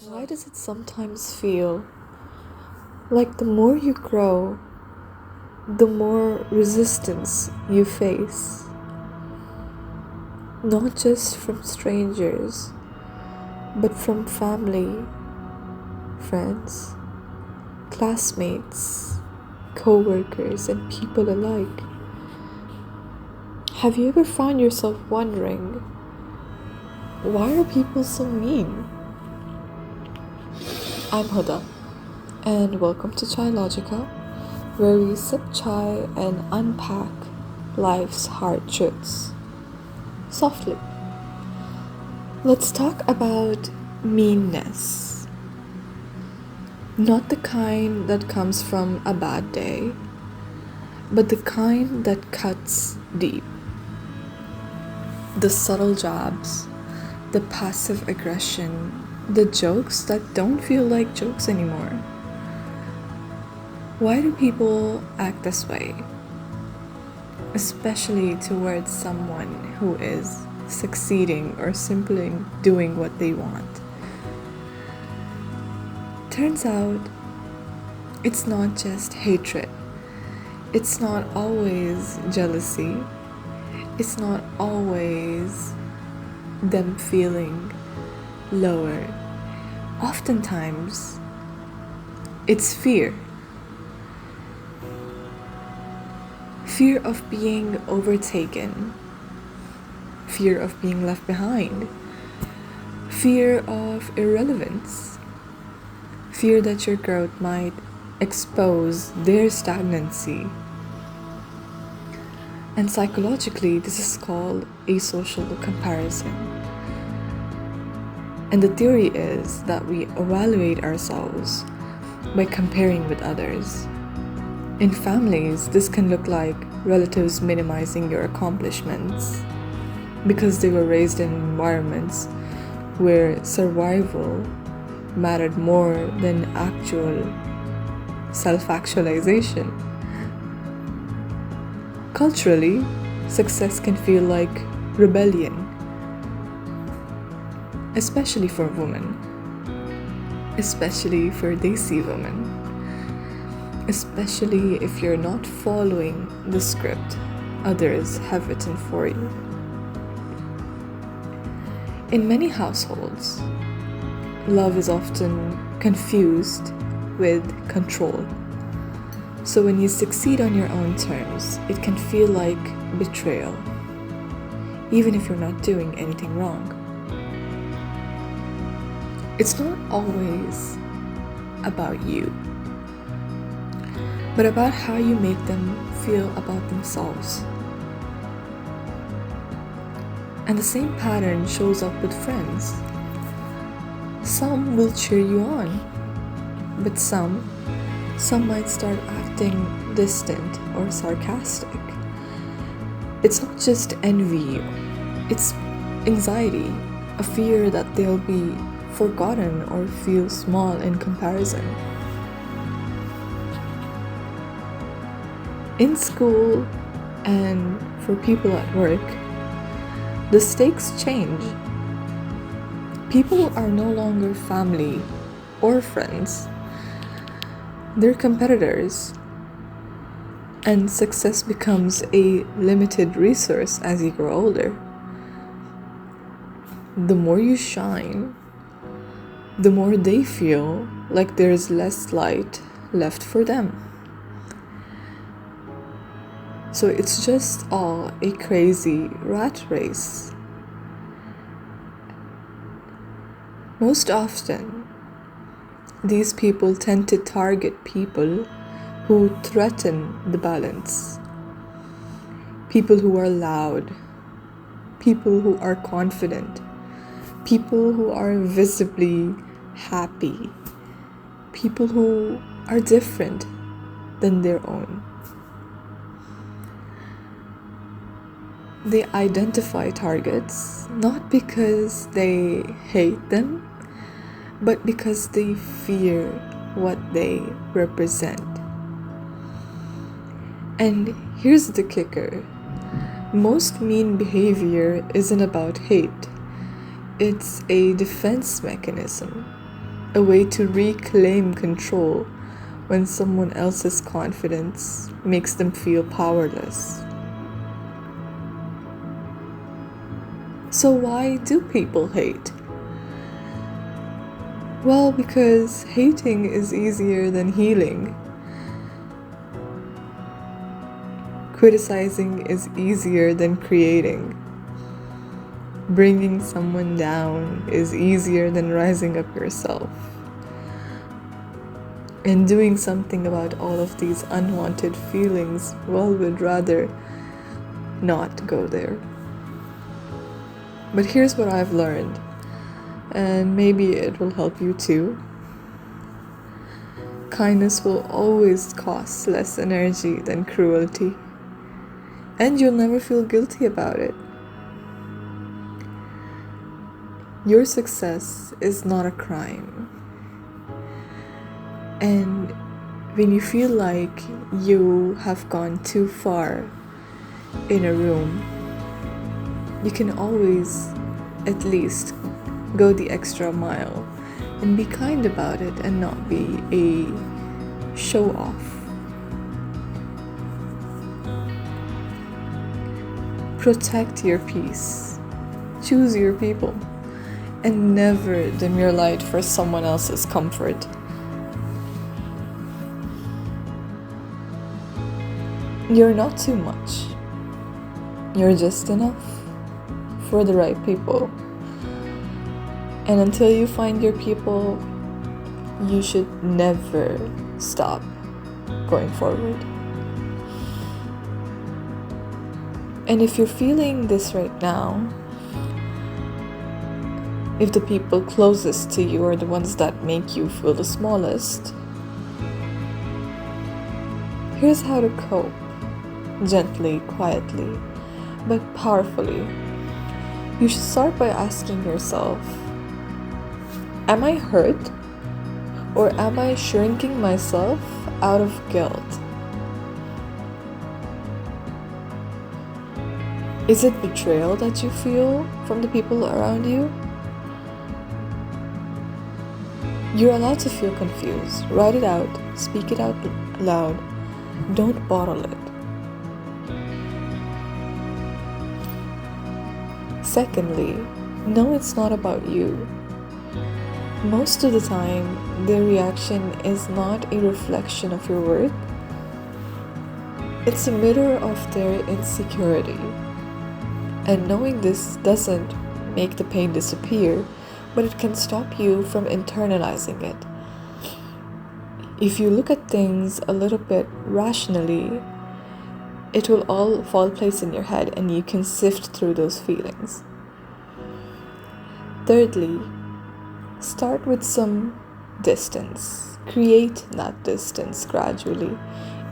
Why does it sometimes feel like the more you grow, the more resistance you face? Not just from strangers, but from family, friends, classmates, coworkers, and people alike. Have you ever found yourself wondering, why are people so mean? I'm Huda, and welcome to Chailogica, where we sip chai and unpack life's hard truths softly. Let's talk about meanness. Not the kind that comes from a bad day, but the kind that cuts deep. The subtle jabs, the passive aggression, the jokes that don't feel like jokes anymore. Why do people act this way? Especially towards someone who is succeeding or simply doing what they want. Turns out, it's not just hatred. It's not always jealousy. It's not always them feeling lower. Oftentimes, it's fear. Fear of being overtaken. Fear of being left behind. Fear of irrelevance. Fear that your growth might expose their stagnancy. And psychologically, this is called a social comparison. And the theory is that we evaluate ourselves by comparing with others. In families, this can look like relatives minimizing your accomplishments because they were raised in environments where survival mattered more than actual self-actualization. Culturally, success can feel like rebellion, especially for women, especially for Desi women, especially if you're not following the script others have written for you. In many households, love is often confused with control. So when you succeed on your own terms, it can feel like betrayal, even if you're not doing anything wrong. It's not always about you, but about how you make them feel about themselves. And the same pattern shows up with friends. Some will cheer you on, but some might start acting distant or sarcastic. It's not just envy, it's anxiety, a fear that they'll be forgotten or feel small in comparison. In school and for people at work, the stakes change. People are no longer family or friends. They're competitors, and success becomes a limited resource as you grow older. The more you shine, the more they feel like there's less light left for them. So it's just all a crazy rat race. Most often, these people tend to target people who threaten the balance. People who are loud, people who are confident, people who are visibly happy, people who are different than their own. They identify targets not because they hate them, but because they fear what they represent. And here's the kicker. Most mean behavior isn't about hate. It's a defense mechanism. a way to reclaim control when someone else's confidence makes them feel powerless. So why do people hate? Well, because hating is easier than healing. Criticizing is easier than creating. Bringing someone down is easier than rising up yourself. And doing something about all of these unwanted feelings, well, we'd rather not go there. But here's what I've learned, and maybe it will help you too. Kindness will always cost less energy than cruelty, and you'll never feel guilty about it. Your success is not a crime. And when you feel like you have gone too far in a room, you can always at least go the extra mile and be kind about it and not be a show off. Protect your peace. Choose your people. And never dim your light for someone else's comfort. You're not too much. You're just enough for the right people. And until you find your people, you should never stop going forward. And if you're feeling this right now, if the people closest to you are the ones that make you feel the smallest, here's how to cope. Gently, quietly, but powerfully. You should start by asking yourself, am I hurt? Or am I shrinking myself out of guilt? Is it betrayal that you feel from the people around you? You're allowed to feel confused. Write it out. Speak it out loud. Don't bottle it. Secondly, no, it's not about you. Most of the time, their reaction is not a reflection of your worth. It's a mirror of their insecurity. And knowing this doesn't make the pain disappear, but it can stop you from internalizing it. If you look at things a little bit rationally, it will all fall in place in your head and you can sift through those feelings. Thirdly, start with some distance. Create that distance gradually,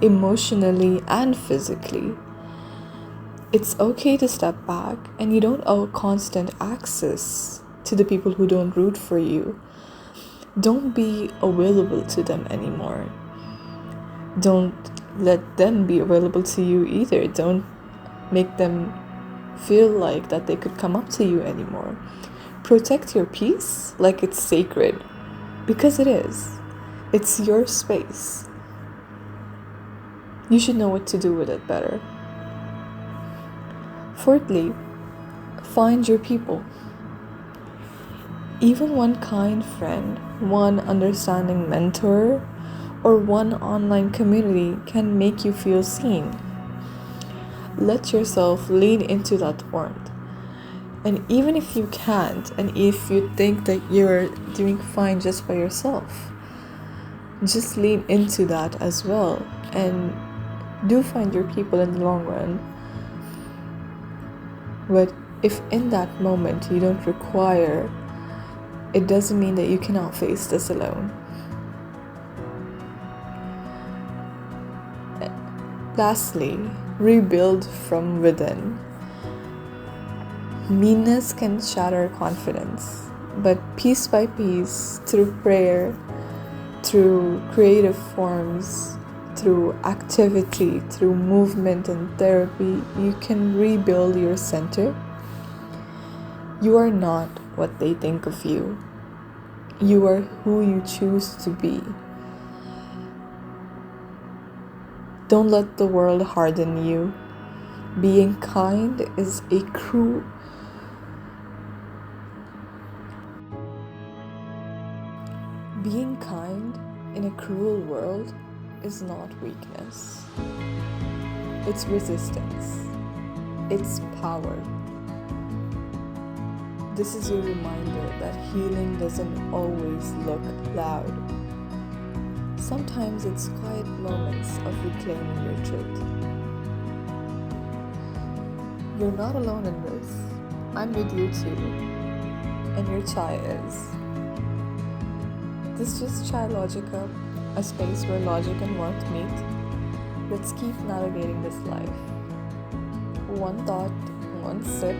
emotionally and physically. It's okay to step back, and you don't owe constant access to the people who don't root for you. Don't be available to them anymore. Don't let them be available to you either. Don't make them feel like that they could come up to you anymore. Protect your peace like it's sacred, because it is. It's your space. You should know what to do with it better. Fourthly, find your people. Even one kind friend, one understanding mentor, or one online community can make you feel seen. Let yourself lean into that warmth. And even if you can't, and if you think that you're doing fine just by yourself, just lean into that as well. And do find your people in the long run. But if in that moment you don't require, it doesn't mean that you cannot face this alone. Lastly, rebuild from within. Meanness can shatter confidence, but piece by piece, through prayer, through creative forms, through activity, through movement and therapy, you can rebuild your center. You are not what they think of you. You are who you choose to be. Don't let the world harden you. Being kind is a cruel. Being kind in a cruel world is not weakness. It's resistance. It's power. This is your reminder that healing doesn't always look loud. Sometimes it's quiet moments of reclaiming your truth. You're not alone in this. I'm with you too. And your chai is. This is just Chailogica, a space where logic and warmth meet. Let's keep navigating this life. One thought, one sip,